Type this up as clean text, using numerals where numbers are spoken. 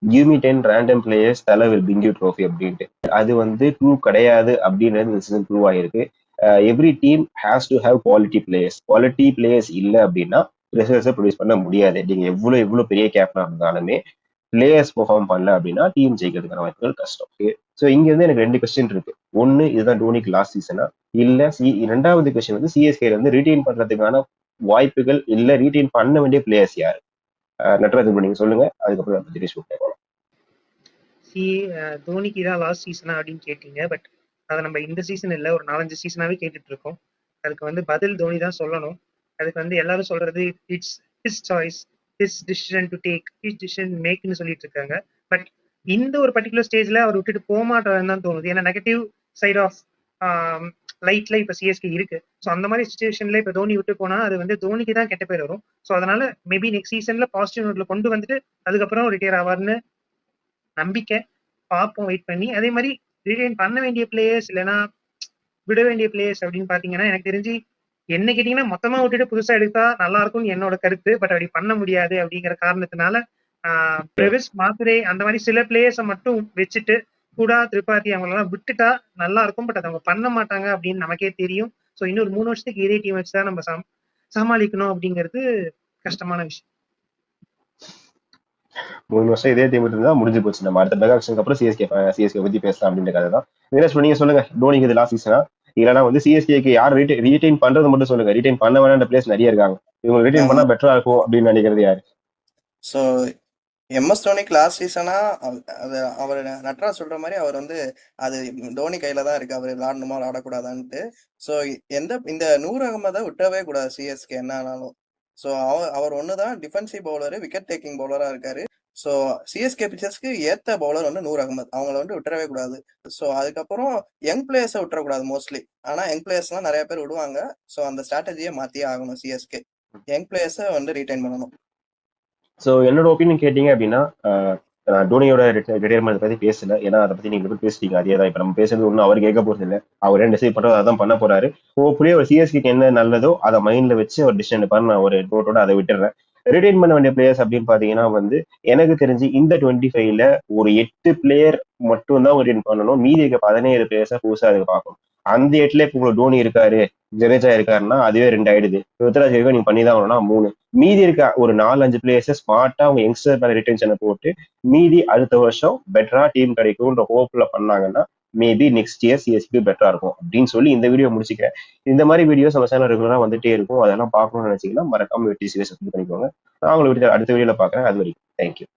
Give me 10 random players தலை will bring you trophy அப்படின்ட்டு. அது வந்து ட்ரூ கிடையாது அப்படின்றது இந்த சீசன் ப்ரூவ் ஆயிருக்கு. Every team has to have quality players. Quality players இல்லை அப்படின்னா ரிசல்ட்ஸை ப்ரொடியூஸ் பண்ண முடியாது. நீங்க எவ்வளவு பெரிய கேப்டனா இருந்தாலுமே பிளேயர்ஸ் பெர்ஃபார்ம் பண்ணல அப்படின்னா டீம் ஜெயிக்கிறதுக்கான வாய்ப்புகள் கஷ்டம். ஸோ இங்க இருந்து எனக்கு 2 கொஸ்டின் இருக்கு. ஒன்னு, இதுதான் டோனிக்கு லாஸ்ட் சீசனா, இல்ல இரண்டாவது கொஸ்டின் வந்து சிஎஸ்கே வந்து ரீடைன் பண்றதுக்கான வாய்ப்புகள் இல்ல ரீடைன் பண்ண வேண்டிய பிளேயர்ஸ் யாரு? நட்ராஜ் நீங்க சொல்லுங்க, அதுக்கப்புறம் நம்ம தினேஷ் கேட்கலாம். தோனிக்கு தான் லாஸ்ட் சீசனா அப்படின்னு கேட்டீங்க. பட் அதை நம்ம இந்த சீசன் இல்லை, ஒரு 4-5 சீசனாவே கேட்டுட்டு இருக்கோம். அதுக்கு வந்து பதில் தோனி தான் சொல்லணும். அதுக்கு வந்து எல்லாரும் சொல்றது it's his choice, his decision to take, his decision மேக்னு சொல்லிட்டு இருக்காங்க. பட் இந்த ஒரு பர்டிகுலர் ஸ்டேஜ்ல அவர் விட்டுட்டு போக மாட்டாருன்னு தான் தோணுது. ஏன்னா நெகட்டிவ் சைட் ஆஃப் லைட்ல இப்ப சிஎஸ்கே இருக்கு. ஸோ அந்த மாதிரி சுச்சுவேஷன்ல இப்ப தோனி விட்டு போனா அது வந்து தோனிக்கு தான் கெட்ட பேர் வரும். ஸோ அதனால மேபி நெக்ஸ்ட் சீசன்ல பாசிட்டிவ் நோட்ல கொண்டு வந்துட்டு அதுக்கப்புறம் ரிட்டையர் ஆவார்னு நம்பிக்கை. பார்ப்போம் வெயிட் பண்ணி. அதே மாதிரி ரிட்டைன் பண்ண வேண்டிய பிளேயர்ஸ் இல்லைன்னா விட வேண்டிய பிளேயர்ஸ் அப்படின்னு பாத்தீங்கன்னா, எனக்கு தெரிஞ்சு என்ன கேட்டீங்கன்னா மொத்தமா விட்டுட்டு புதுசா எடுத்தா நல்லா இருக்கும்னு என்னோட கருத்து. பட் அப்படி பண்ண முடியாது அப்படிங்கிற காரணத்தினால பிரவிஸ் மாத்ரே அந்த மாதிரி சில பிளேயர்ஸை மட்டும் வச்சுட்டு கூடா திரிபாதி அவங்களெல்லாம் விட்டுட்டா நல்லா இருக்கும். பட் அதை அவங்க பண்ண மாட்டாங்க அப்படின்னு நமக்கே தெரியும். ஸோ இன்னொரு 3 வருஷத்துக்கு இதே டீம் வச்சுதான் நம்ம சமாளிக்கணும் அப்படிங்கிறது கஷ்டமான விஷயம். 3 வருஷம் இதே டீம் இருந்தா முடிஞ்சு போச்சு. நம்ம அடுத்த மெகா ஆக்ஷனுக்கு அப்புறம் சிஎஸ்கே பத்தி பேசலாம் அப்படின்ற கதை தான். நீங்க சொல்லுங்க, டோனிக்கு இது லாஸ்ட் சீசனா, இல்லைன்னா வந்து சிஎஸ்கேக்கு யார் ரீடைன் பண்றது மட்டும் சொல்லுங்க. ரீடைன் பண்ண வேணாம் பிளேஸ் நிறைய இருக்காங்க. இவங்க ரீடைன் பண்ணா பெட்டரா இருக்கும் அப்படின்னு நினைக்கிறது யாரு? ஸோ எம்எஸ் தோனிக்கு லாஸ்ட் சீசனா அது அவர் நட்ராஜ் சொல்ற மாதிரி அவர் வந்து அது தோனி கையில தான் இருக்கு, அவர் விளாடணுமா விளாடக்கூடாதான்ட்டு. ஸோ இந்த நூர் அகமதை விட்டவே கூடாது சிஎஸ்கே என்ன ஆனாலும். ஸோ அவர் ஒண்ணுதான் டிஃபென்சிவ் பவுலரு, விக்கெட் டேக்கிங் பவுலரா இருக்காரு. ஸோ சிஎஸ்கே பிச்சர்ஸ்க்கு ஏத்த பவுலர் வந்து நூர் அகமது, அவங்கள வந்து விட்டுறவே கூடாது. ஸோ அதுக்கப்புறம் யங் பிளேயர்ஸை விட்டுறக்கூடாது மோஸ்ட்லி. ஆனா யங் பிளேயர்ஸ்லாம் நிறைய பேர் விடுவாங்க. ஸோ அந்த ஸ்ட்ராட்டஜியை மாத்தியே ஆகணும் சிஎஸ்கே. யங் பிளேயர்ஸை வந்து ரீடைன் பண்ணணும். ஸோ என்னோட ஒப்பீனியன் கேட்டீங்க அப்படின்னா, டோனியோட ரிட்டையர்மெண்ட் பத்தி பேசல. ஏன்னா அதை பத்தி நீங்க பேசிட்டீங்க. அதே தான் இப்ப நம்ம பேசுறது ஒன்றும் அவர் கேட்க போறது இல்லை. அவர் என்ன டிசைட் பண்றோ அதான் பண்ண போறாரு. ஹோப்ஃபுல்லி ஒரு சிஎஸ்கேக்கு என்ன நல்லதோ அதை மைண்ட்ல வச்சு ஒரு டிசிஷன் எடுப்பாரு. நான் ஒரு நோட்டோட அதை விட்டுறேன். ரிட்டைன் பண்ண வேண்டிய பிளேயர்ஸ் அப்படின்னு பாத்தீங்கன்னா வந்து எனக்கு தெரிஞ்சு இந்த 25ல ஒரு 8 பிளேயர் மட்டும் தான் ரிட்டைன் பண்ணணும். மீதி இருக்க 17 பிளேயர்ஸா புதுசா அதுக்கு பார்க்கணும். அந்த 8ல இப்போ உங்களுக்கு டோனி இருக்காரு, ஜடேஜா இருக்காருன்னா அதுவே 2 ஆயிடுது. ருத்ராஜ் இருக்க நீங்க பண்ணி தான் வரணும்னா 3. மீதி இருக்க ஒரு 4-5 பிளேயர்ஸ் ஸ்மார்ட்டா அவங்க யங்ஸ்டர் மேல ரிட்டன்ஷனை போட்டு மீதி அடுத்த வருஷம் பெட்டரா டீம் கிடைக்கும்ன்ற ஹோப்ல பண்ணாங்கன்னா மேபி நெக்ஸ்ட் இயர் சிஎஸ்கே பெட்டரா இருக்கும் அப்படின்னு சொல்லி இந்த வீடியோ முடிச்சுக்கிறேன். இந்த மாதிரி வீடியோஸ் நம்ம சேனல் ரெகுலரா வந்துட்டே இருக்கும். அதெல்லாம் பார்க்கணும்னு நினைச்சீங்கன்னா மறக்காம வெட்டி சீரியஸ் பண்ணிக்கோங்க. நான் உங்களை அடுத்த வீடியோல பாக்குறேன். அது வரைக்கும் தேங்க்யூ.